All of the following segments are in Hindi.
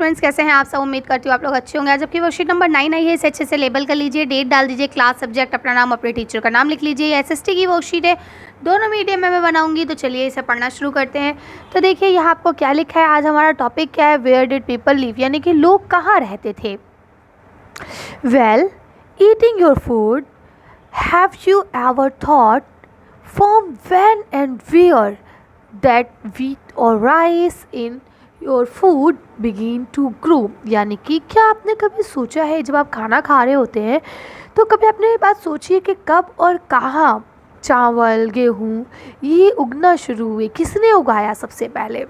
स्टूडेंट्स, कैसे हैं आप सब? उम्मीद करती हूँ आप लोग अच्छे होंगे। आज आपकी वर्कशीट नंबर 9 आई है, इसे अच्छे से लेबल कर लीजिए, डेट डाल दीजिए, क्लास, सब्जेक्ट, अपना नाम, अपने टीचर का नाम लिख लीजिए। एसएसटी की वर्कशीट है, दोनों मीडियम में मैं बनाऊंगी, तो चलिए इसे पढ़ना शुरू करते हैं। तो देखिए यहाँ आपको क्या लिखा है, आज हमारा टॉपिक क्या है, वेयर डिड पीपल लिव, यानी कि लोग कहाँ रहते थे। Well, eating your food, have you ever thought from when and where that wheat or rice in your food begin to grow, यानी कि क्या आपने कभी सोचा है, जब आप खाना खा रहे होते हैं तो कभी आपने ये बात सोची है कि कब और कहाँ चावल, गेहूँ ये उगना शुरू हुए, किसने उगाया सबसे पहले।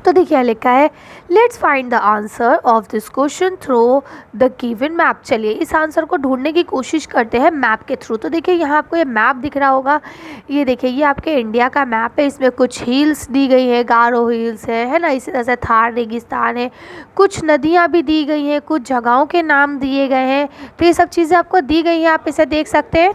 तो देखिए लिखा है, let's find the answer of this question through the given map. चलिए इस आंसर को ढूंढने की कोशिश करते हैं मैप के थ्रू। तो देखिए यहाँ आपको ये मैप दिख रहा होगा, ये देखिए ये आपके इंडिया का मैप है। इसमें कुछ हिल्स दी गई है, गारो हिल्स है ना, इसी तरह से थार रेगिस्तान है, कुछ नदियाँ भी दी गई हैं, कुछ जगहों के नाम दिए गए हैं। तो ये सब चीज़ें आपको दी गई हैं, आप इसे देख सकते हैं,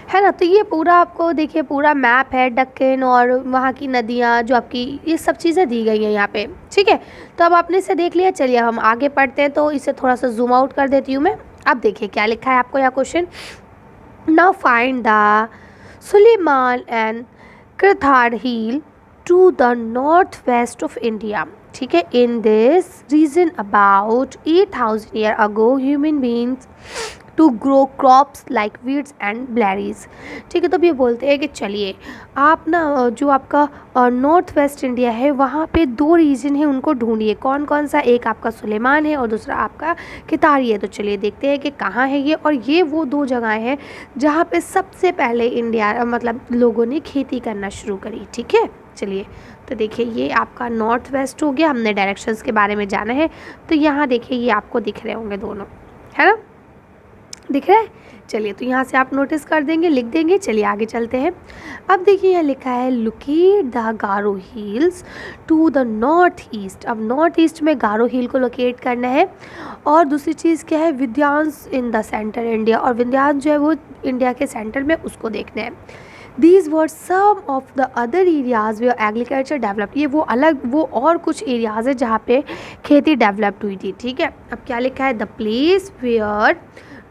है ना। तो ये पूरा आपको देखिए पूरा मैप है, दक्कन और वहाँ की नदियाँ जो आपकी, ये सब चीज़ें दी गई हैं यहाँ पे, ठीक है। तो अब आपने इसे देख लिया, चलिए हम आगे पढ़ते हैं। तो इसे थोड़ा सा जूम आउट कर देती हूँ मैं। अब देखिए क्या लिखा है आपको यहाँ question, now find the Sulaiman and Kirthar hill to the north west of India, ठीक है। In this region about 8000 year ago human beings to grow crops like wheats and barleys, ठीक है। तो ये बोलते हैं कि चलिए आप ना जो आपका नॉर्थ वेस्ट इंडिया है वहाँ पे दो रीजन है, उनको ढूंढिए कौन कौन सा। एक आपका सुलेमान है और दूसरा आपका कितारी है। तो चलिए देखते हैं कि कहाँ है ये। और ये वो दो जगह हैं जहाँ पे सबसे पहले इंडिया मतलब लोगों ने खेती करना शुरू करी, ठीक है। चलिए तो देखिए ये आपका नॉर्थ वेस्ट हो गया, हमने डायरेक्शंस के बारे में जाना है। तो यहाँ देखिए ये आपको दिख रहे होंगे दोनों, है ना, दिख रहा है। चलिए तो यहाँ से आप नोटिस कर देंगे, लिख देंगे। चलिए आगे चलते हैं। अब देखिए यहाँ लिखा है, locate the Garo hills to the north east. अब नॉर्थ ईस्ट में गारो हिल को लोकेट करना है। और दूसरी चीज़ क्या है, विंध्यांश इन द सेंटर इंडिया, और विंध्यांश जो है वो इंडिया के सेंटर में, उसको देखना है। These were some of the other areas where agriculture developed, ये वो अलग वो और कुछ एरियाज़ है जहाँ पे खेती डेवलप्ड हुई थी, ठीक है। अब क्या लिखा है, the place where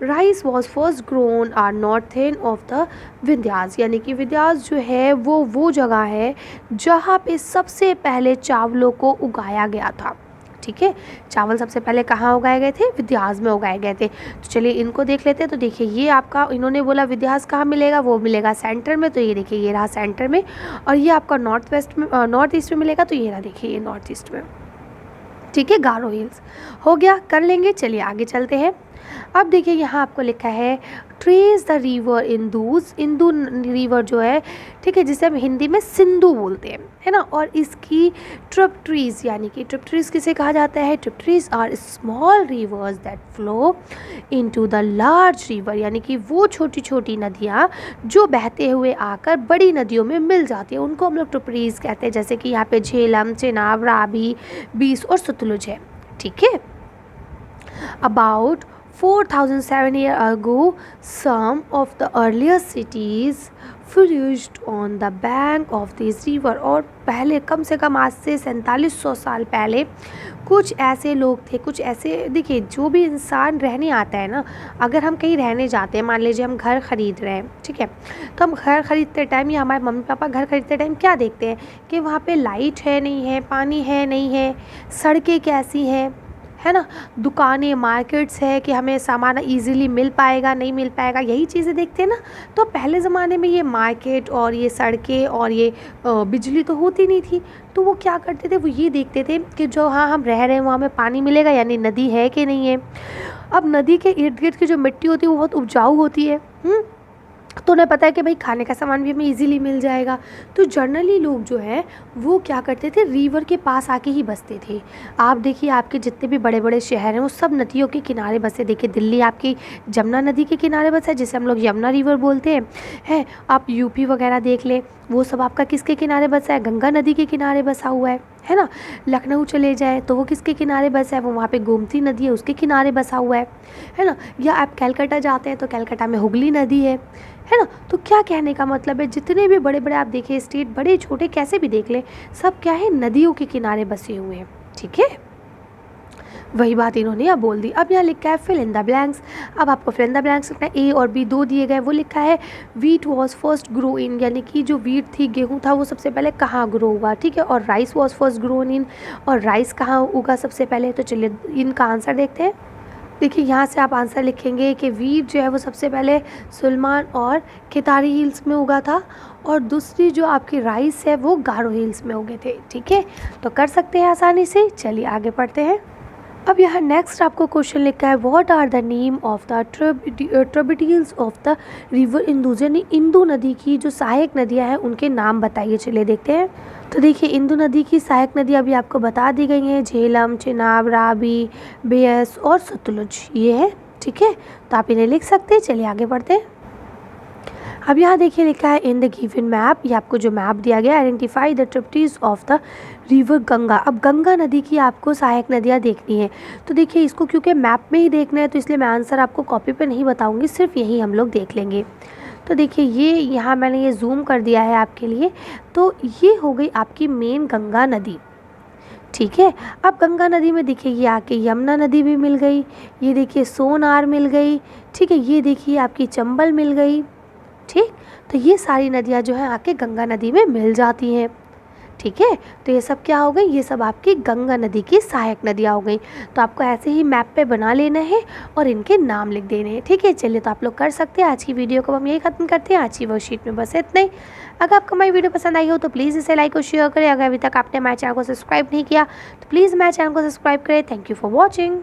rice was first grown are northern of the Vindhyas, यानी कि विंध्यास जो है वो जगह है जहाँ पे सबसे पहले चावलों को उगाया गया था, ठीक है। चावल सबसे पहले कहाँ उगाए गए थे, विंध्यास में उगाए गए थे। तो चलिए इनको देख लेते हैं। तो देखिए ये आपका, इन्होंने बोला विंध्यास कहाँ मिलेगा, वो मिलेगा सेंटर में। तो ये देखिए ये रहा सेंटर में। और ये आपका नॉर्थ वेस्ट में, नॉर्थ ईस्ट में मिलेगा। तो ये रहा देखिए ये नॉर्थ ईस्ट में, ठीक है। गारो हिल्स हो गया, कर लेंगे। चलिए आगे चलते हैं। अब देखिए यहाँ आपको लिखा है, trace the river Indus, Indus river जो है, ठीक है, जिसे हम हिंदी में सिंधु बोलते हैं, है ना। और इसकी ट्रिब्यूटरीज, यानी कि ट्रिब्यूटरीज किसे कहा जाता है, tributaries are small rivers that flow into the large river, यानी कि वो छोटी छोटी नदियाँ जो बहते हुए आकर बड़ी नदियों में मिल जाती है, उनको हम लोग ट्रिब्यूटरीज कहते हैं। जैसे कि यहाँ पे झेलम, चेनाब, रावी, बीस और सतलुज है, ठीक है। About 4,007 years ago, some of the earliest cities flourished on the bank of this river, और पहले कम से कम आज से 4700 साल पहले कुछ ऐसे लोग थे, कुछ ऐसे, देखिए जो भी इंसान रहने आता है ना, अगर हम कहीं रहने जाते हैं, मान लीजिए हम घर ख़रीद रहे हैं, ठीक है। तो हम घर ख़रीदते टाइम या हमारे मम्मी पापा घर ख़रीदते टाइम क्या देखते हैं कि वहाँ पे लाइट है नहीं है, पानी है नहीं है, सड़कें कैसी हैं, है ना, दुकानें, मार्केट्स है कि हमें सामान इजीली मिल पाएगा नहीं मिल पाएगा, यही चीज़ें देखते हैं ना। तो पहले ज़माने में ये मार्केट और ये सड़कें और ये बिजली तो होती नहीं थी। तो वो क्या करते थे, वो ये देखते थे कि जो हाँ हम रह रहे हैं वहाँ हमें पानी मिलेगा, यानी नदी है कि नहीं है। अब नदी के इर्द गिर्द की जो मिट्टी होती है वो बहुत उपजाऊ होती है, तो उन्हें पता है कि भाई खाने का सामान भी हमें इजीली मिल जाएगा। तो जनरली लोग जो है वो क्या करते थे, रिवर के पास आके ही बसते थे। आप देखिए आपके जितने भी बड़े बड़े शहर हैं वो सब नदियों के किनारे बसे। देखिए दिल्ली आपकी जमुना नदी के किनारे बसा है, जिसे हम लोग यमुना रिवर बोलते हैं। आप यूपी वगैरह देख लें, वो सब आपका किसके किनारे बसा है, गंगा नदी के किनारे बसा हुआ है ना। लखनऊ चले जाए तो वो किसके किनारे बसा है, वो वहाँ पे गोमती नदी है, उसके किनारे बसा हुआ है ना। या आप कलकत्ता जाते हैं तो कलकत्ता में हुगली नदी है ना। तो क्या कहने का मतलब है, जितने भी बड़े बड़े आप देखिए स्टेट, बड़े छोटे कैसे भी देख लें, सब क्या है, नदियों के किनारे बसे हुए हैं, ठीक है। वही बात इन्होंने यहाँ बोल दी। अब यहाँ लिखा है फिल इन द ब्लैंक्स। अब आपको फिल इन द ब्लैंक्स लिखना है। ए और बी दो दिए गए, वो लिखा है wheat was first grow in, यानी कि जो वीट थी, गेहूँ था, वो सबसे पहले कहाँ ग्रो हुआ, ठीक है। और rice was first grown in, और राइस कहाँ उगा सबसे पहले। तो चलिए इनका आंसर देखते हैं। देखिए यहाँ से आप आंसर लिखेंगे कि वीट जो है वो सबसे पहले सुलेमान और केतारी हिल्स में उगा था, और दूसरी जो आपकी राइस है वो गारो हिल्स में उगे थे, ठीक है। तो कर सकते हैं आसानी से। चलिए आगे पढ़ते हैं। अब यहाँ नेक्स्ट आपको क्वेश्चन लिखा है what are the name of the tributaries of the river Indus, यानी इंदू नदी की जो सहायक नदियाँ हैं उनके नाम बताइए। चलिए देखते हैं। तो देखिए इंदू नदी की सहायक नदियाँ अभी आपको बता दी गई हैं, झेलम, चिनाब, रावी, बेयस और सतलुज, ये है, ठीक है। तो आप इन्हें लिख सकते हैं। चलिए आगे बढ़ते हैं। अब यहाँ देखिए लिखा है इन द गिवन मैप, ये आपको जो मैप दिया गया, identify the tributaries of the river Ganga. अब गंगा नदी की आपको सहायक नदियाँ देखनी है। तो देखिए इसको क्योंकि मैप में ही देखना है, तो इसलिए मैं आंसर आपको कॉपी पे नहीं बताऊंगी, सिर्फ यही हम लोग देख लेंगे। तो देखिए ये यहाँ मैंने ये जूम कर दिया है आपके लिए। तो ये हो गई आपकी मेन गंगा नदी, ठीक है। अब गंगा नदी में देखिए ये आके यमुना नदी भी मिल गई, ये देखिए सोनार मिल गई, ठीक है। ये देखिए आपकी चंबल मिल गई, ठीक। तो ये सारी नदियाँ जो हैं आके गंगा नदी में मिल जाती हैं, ठीक है। तो ये सब क्या हो गई, ये सब आपकी गंगा नदी की सहायक नदियाँ हो गई। तो आपको ऐसे ही मैप पे बना लेना है और इनके नाम लिख देने हैं, ठीक है। चलिए तो आप लोग कर सकते हैं। आज की वीडियो को हम यही ख़त्म करते हैं। आज की वर्कशीट में बस इतना ही। अगर आपको हमारी वीडियो पसंद आई हो तो प्लीज़ इसे लाइक और शेयर करें। अगर अभी तक आपने हमारे चैनल को सब्सक्राइब नहीं किया तो प्लीज़ हमारे चैनल को सब्सक्राइब करें। Thank you for watching.